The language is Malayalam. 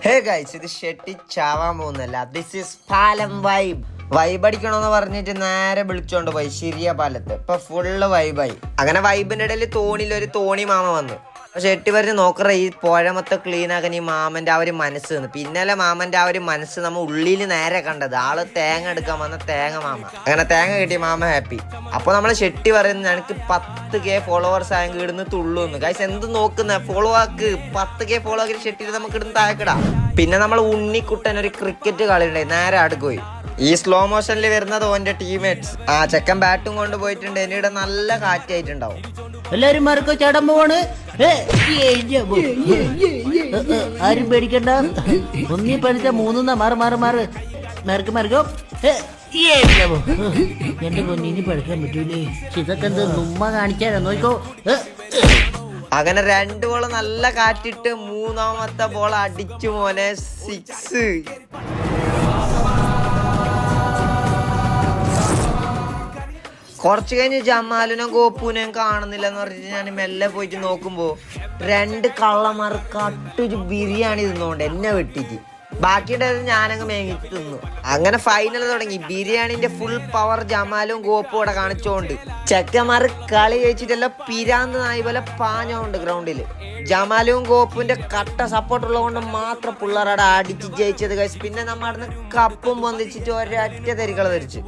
ഹേ ഗൈസ്, ഇത് ഷെട്ടി ചാവാൻ പോകുന്നല്ല. ദിസ് ഈസ് പാലം വൈബ് അടിക്കണമെന്ന് പറഞ്ഞിട്ട് നേരെ വിളിച്ചോണ്ട് പോയി ശരിയ പാലത്ത്. ഇപ്പൊ ഫുള്ള് വൈബായി. അങ്ങനെ വൈബിന്റെ ഇടയിൽ തോണിയിൽ ഒരു തോണി മാമ വന്നു. പക്ഷെ ഷെട്ടി പറഞ്ഞ് നോക്കറ, ഈ പുഴ മൊത്തം ക്ലീൻ ആക്കാൻ ഈ മാമന്റെ ആ ഒരു മനസ്സ് നിന്ന്. പിന്നല്ലേ മാമന്റെ ആ ഒരു മനസ്സ് നമ്മ ഉള്ളിൽ നേരെ കണ്ടത്. ആള് തേങ്ങ എടുക്കാൻ വന്ന തേങ്ങ മാമ. അങ്ങനെ തേങ്ങ കിട്ടി, മാമ ഹാപ്പി. അപ്പൊ നമ്മള് ഷെട്ടി പറയുന്നത് എനിക്ക് 10K ഫോളോവേഴ്സ് ആയെങ്കിൽ ഇടുന്ന് തുള്ളുന്ന്. ഗൈസ് എന്ത് നോക്കുന്ന, ഫോളോ ആക്ക്. 10K ഫോളോ ആക്കി ഷെട്ടി നമുക്ക് ഇടുന്ന് താഴെക്കിടാം. പിന്നെ നമ്മൾ ഉണ്ണിക്കുട്ടൻ ഒരു ക്രിക്കറ്റ് കളി ഉണ്ടായി, നേരെ അടുക്കുപോയി. ഈ സ്ലോ മോഷനിൽ വരുന്നത് ഓന്റെ ടീംമേറ്റ്സ്. ആ ചെക്കൻ ബാറ്റും കൊണ്ട് പോയിട്ടുണ്ട്. എന്നിടെ നല്ല കാറ്റായിട്ടുണ്ടാവും. എല്ലാരും മറക്കോ, ചടം പോവാണ്. ആരും പേടിക്കണ്ട. ഒന്നി പഠിച്ച മൂന്നാ മാറ് മാറ് മാറ് മറക്ക് മറക്കോ. എന്റെ പൊന്നിന് പഠിക്കാൻ പറ്റൂലേ. ഇതൊക്കെ എന്ത് നുമ്മ കാണിച്ചാലോ, നോക്കോ. അങ്ങനെ 2 ബോൾ നല്ല കാറ്റിട്ട് 3ാമത്തെ ബോൾ അടിച്ചു മോനെ, 6. കുറച്ച് കഴിഞ്ഞ് ജമാലിനും ഗോപ്പുവിനെയും കാണുന്നില്ല എന്ന് പറഞ്ഞിട്ട് ഞാൻ മെല്ലെ പോയിട്ട് നോക്കുമ്പോ 2 കള്ളന്മാർ കട്ടൊരു ബിരിയാണി തിന്നുകൊണ്ട് എന്നെ വെട്ടിട്ട്. ബാക്കിയുണ്ടായത് ഞാനങ്ങ് മേങ്ങിച്ച് തിന്നു. അങ്ങനെ ഫൈനൽ തുടങ്ങി. ബിരിയാണിന്റെ ഫുൾ പവർ ജമാലും ഗോപ്പും ഇവിടെ കാണിച്ചോണ്ട് ചെക്കന്മാർ കളി ജയിച്ചിട്ടെല്ലാം പിരാന്ന് നായി പോലെ പാഞ്ഞോണ്ട് ഗ്രൗണ്ടില്. ജമാലും ഗോപ്പുവിന്റെ കട്ട സപ്പോർട്ട് ഉള്ളത് കൊണ്ട് മാത്രം പിള്ളേരവിടെ അടിച്ച് ജയിച്ചത്. പിന്നെ നമ്മ അവിടുന്ന് കപ്പും പൊന്തിച്ചിട്ട് ഒരൊറ്റ തെരിക്കള ധരിച്ചു.